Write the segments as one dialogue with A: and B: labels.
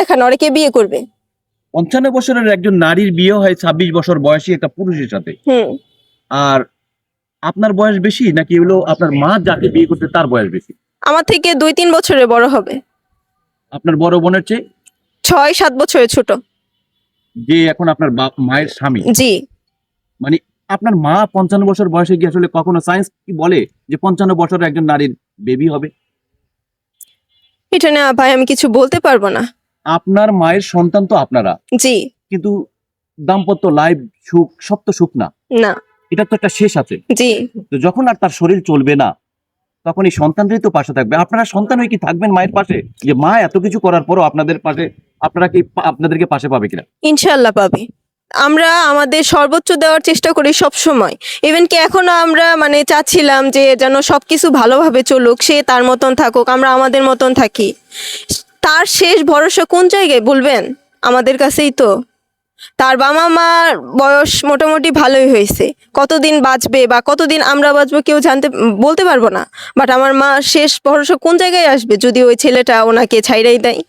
A: দেখান, ওরে কে বিয়ে করবে?
B: 55 বছরের একজন নারীর বিয়ে হয় 26 বছর বয়সী একটা পুরুষের সাথে।
A: হুম।
B: আর আপনার বয়স বেশি নাকি হলো আপনার মা যাকে বিয়ে করতে তার বয়স বেশি?
A: আমার থেকে 2-3 বছরের বড় হবে।
B: আপনার বড় বোনের চেয়ে?
A: 6-7 বছরের ছোট।
B: যে এখন আপনার মায়ের স্বামী।
A: জি।
B: মানে আপনার মা 55 বছর বয়সে কি আসলে কখনো সায়েন্স কি বলে যে 55 বছরের একজন নারীর বেবি হবে?
A: এটা না ভাই আমি কিছু বলতে পারবো না।
B: আপনার মায়ের সন্তান তো আপনারা,
A: জি।
B: কিন্তু দাম্পত্য লাইফ সুখ সব তো সুখ না,
A: না।
B: এটা তো একটা শেষ আছে।
A: জি।
B: তো যখন আর তার শরীর চলবে না তখন এই সন্তানরাই তো পাশে থাকবে। আপনারা সন্তান হয়ে কি থাকবেন মায়ের পাশে? যে মা এত কিছু করার পরও আপনাদের পাশে, আপনারা কি আপনাদেরকে পাশে পাবে কিনা?
A: ইনশাআল্লাহ পাবে। আমরা আমাদের সর্বোচ্চ দেওয়ার চেষ্টা করি সব সময়। ইভেন কি এখনো আমরা মানে চাচ্ছিলাম যে যেন সবকিছু ভালোভাবে চলুক, সে তার মতন থাকুক, আমরা আমাদের মতন থাকি। তার শেষ ভরসা কোন জায়গায় বলবেন? আমাদের কাছেই তো। তার বাবা মার বয়স মোটামুটি ভালোই হয়েছে, কতদিন বাঁচবে বা কতদিন আমরা বাঁচবো কেউ বলতে পারবো না। বাট আমার মা শেষ ভরসা কোন জায়গায় আসবে যদি ওই ছেলেটা ওনাকে ছাইড়াই দেয়?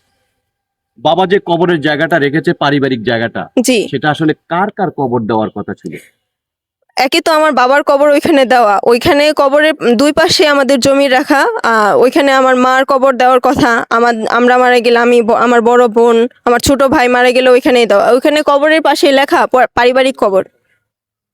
B: বাবা যে কবরের জায়গাটা রেখেছে, পারিবারিক জায়গাটা,
A: জি।
B: সেটা আসলে কার কার কবর দেওয়ার কথা ছিল?
A: একে তো আমার বাবার কবর ওইখানে দেওয়া, ওইখানে কবরের 2 পাশে আমাদের জমি রাখা। ওইখানে আমার মার কবর দেওয়ার কথা। আমরা মারা গেলে আমি, আমার বড় বোন, আমার ছোট ভাই মারা গেলে ওইখানেই দেওয়া। ওইখানে কবরের পাশে লেখা পারিবারিক কবর।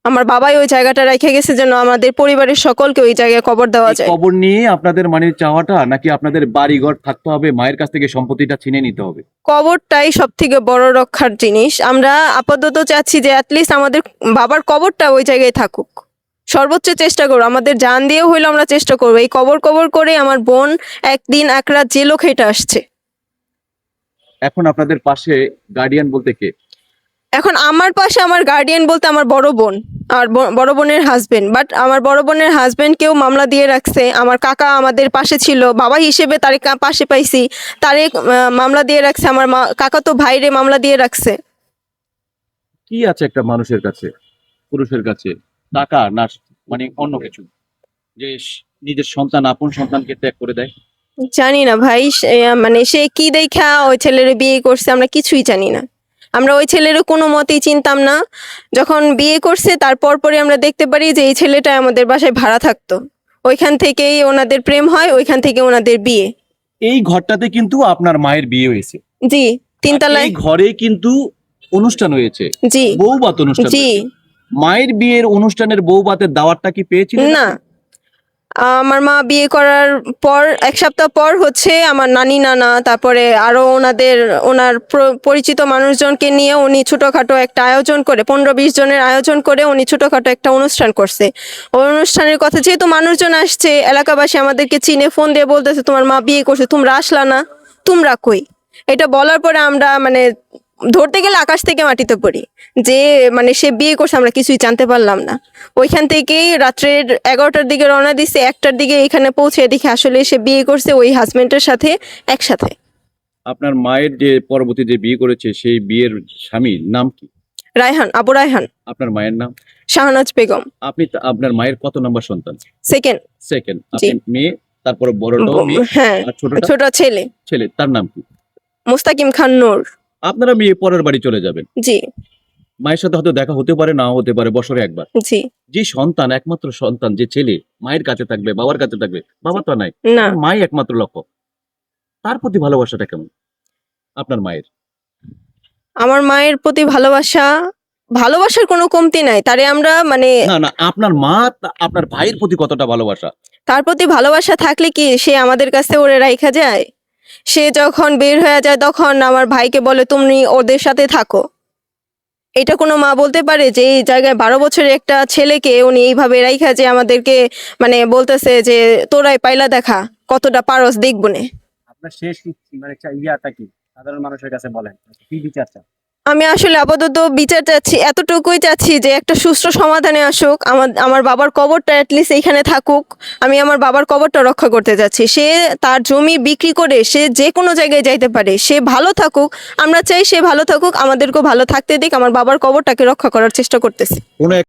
A: আমার বাবাই ওই জায়গাটা রেখে গেছে যেন আমাদের পরিবারের সকলকে ওই জায়গায় কবর দেওয়া
B: এই
A: যায়।
B: কবর নিয়ে আপনাদের মানে চাওয়াটা, নাকি আপনাদের বাড়ি ঘর থাকতে হবে, মায়ের কাছ থেকে সম্পত্তিটা ছিনে নিতে হবে?
A: কবরটাই সব থেকে বড় রক্ষার জিনিস। আমরা আপাতত চাচ্ছি যে অ্যাটলিস্ট আমাদের বাবার কবরটা ওই জায়গায় থাকুক। সর্বোচ্চ চেষ্টা করবো, আমাদের জান দিয়েও হইলো আমরা চেষ্টা করবো। এই কবর করে আমার বোন একদিন এক রাত জেলও খেটে আসছে।
B: এখন আপনাদের পাশে গার্ডিয়ান বলতে কে?
A: এখন আমার পাশে আমার গার্ডিয়ান বলতে আমার বড় বোন আর বড় বোনের হাজবেন্ড। বাট আমার বড় বোনের হাজবেন্ডকেও মামলা দিয়ে রাখছে। আমার কাকা আমাদের পাশে ছিল, বাবা হিসেবে তারে পাশে পাইছি, তারে মামলা দিয়ে রাখছে। আমার কাকা তো ভাইরে মামলা দিয়ে রাখছে।
B: কি আছে একটা মানুষের কাছে, পুরুষের কাছে, টাকা না মানে অন্য কিছু, যে নিজের সন্তান, আপন সন্তানকে ত্যাগ করে দেয়?
A: জানি না ভাই, মানে সে কি দেখা ওই ছেলের বিয়ে করছে আমরা কিছুই জানি না। আমরা ওই ছেলের কোনো মতেই চিনতাম না। যখন বিয়ে করছে তারপর পরে আমরা দেখতে পারি যে এই ছেলেটা আমাদের বাসায় ভাড়া থাকতো। ওইখান থেকেই ওনাদের প্রেম হয়, ওইখান থেকে ওনাদের বিয়ে।
B: এই ঘরটাতে কিন্তু আপনার মায়ের বিয়ে হয়েছে।
A: জি। 3
B: আর
A: তলায়।
B: এই ঘরে কিন্তু অনুষ্ঠান হয়েছে,
A: জি।
B: বৌভাত অনুষ্ঠান
A: জি।
B: হয়েছে। মায়ের বিয়ের অনুষ্ঠানের বৌভাতের দাওয়াতটা কি পেয়েছিলেন?
A: না, আমার মা বিয়ে করার পর 1 সপ্তাহ পর হচ্ছে আমার নানি নানা, তারপরে আরো ওনার পরিচিত মানুষজনকে নিয়ে উনি ছোটখাটো একটা আয়োজন করে 15-20 জনের আয়োজন করে উনি ছোটখাটো একটা অনুষ্ঠান করছে। ওই অনুষ্ঠানের কথা যেহেতু মানুষজন আসছে, এলাকাবাসী আমাদেরকে চিনে ফোন দিয়ে বলতেছে তোমার মা বিয়ে করছে, তোমরা আসলা না, তোমরা কই? এটা বলার পরে আমরা মানে ধরতে গেলে আকাশ থেকে মাটিতে পড়ি যে মানে সে বিয়ে করছে, আমরা কিছুই জানতে পারলাম না। ওইখান থেকেই রাত্রের 11টার দিকে রওনা দিছে, 1টার দিকে এখানে পৌঁছে দেখি আসলে সে বিয়ে করছে ওই হাজবেন্ডের সাথে একসাথে।
B: আপনার মায়ের যে পরবর্তী যে বিয়ে করেছে সেই বিয়ের স্বামীর নাম কি?
A: রায়হান, আবু রায়হান।
B: আপনার মায়ের নাম?
A: শাহনাজ বেগম।
B: আপনি আপনার মায়ের কত নম্বর সন্তান?
A: সেকেন্ড।
B: আপনি মেয়ে, তারপরে বড়টাও মেয়ে,
A: হ্যাঁ,
B: আর ছোটটা
A: ছোট ছেলে
B: ছেলে, তার নাম কি?
A: মুস্তাকিম খান নূর।
B: আপনারা বিয়ে পরের বাড়ি চলে যাবেন।
A: জি।
B: মায়ের সাথে হয়তো দেখা হতে পারে, নাও হতে পারে, বছরে একবার।
A: জি।
B: যে সন্তান, একমাত্র সন্তান, যে ছেলে মায়ের কাছে থাকবে, বাবার কাছে থাকবে, বাবা তো নাই,
A: না,
B: মাই একমাত্র লক্ষ্য, তার প্রতি ভালোবাসাটা কেমন আপনার মায়ের?
A: আমার মায়ের প্রতি ভালোবাসার কোনো কমতি নাই। তারে আমরা মানে
B: না না, আপনার মা আপনার ভাইয়ের প্রতি কতটা ভালোবাসা?
A: তার প্রতি ভালোবাসা থাকলে কি সে আমাদের কাছে ওরে রাইখা যায়? সে যখন বের হয়ে যায় তখন আমার ভাইকে বলে তুমি ওদের সাথে থাকো। এটা কোনো মা বলতে পারে যে এই জায়গায় 12 বছরের একটা ছেলেকে উনি এইভাবে রাইখা যে আমাদেরকে মানে বলতেছে যে তোরাই পাইলা দেখা কতটা পারস দেখবো নে।
C: আপনার শেষ মানে ইয়াটা কি সাধারণ মানুষের কাছে বলেন, কি বিচার চান?
A: আমি আসলে আপাতত বিচার চাচ্ছি, এতটুকুই চাচ্ছি যে একটা সুষ্ঠু সমাধানে আসুক। আমার বাবার কবরটা অ্যাটলিস্ট এইখানে থাকুক। আমি আমার বাবার কবরটা রক্ষা করতে যাচ্ছি। সে তার জমি বিক্রি করে সে যে কোনো জায়গায় যাইতে পারে, সে ভালো থাকুক। আমরা চাই সে ভালো থাকুক, আমাদেরকেও ভালো থাকতে দিক। আমার বাবার কবরটাকে রক্ষা করার চেষ্টা করতেছি।
B: কোনো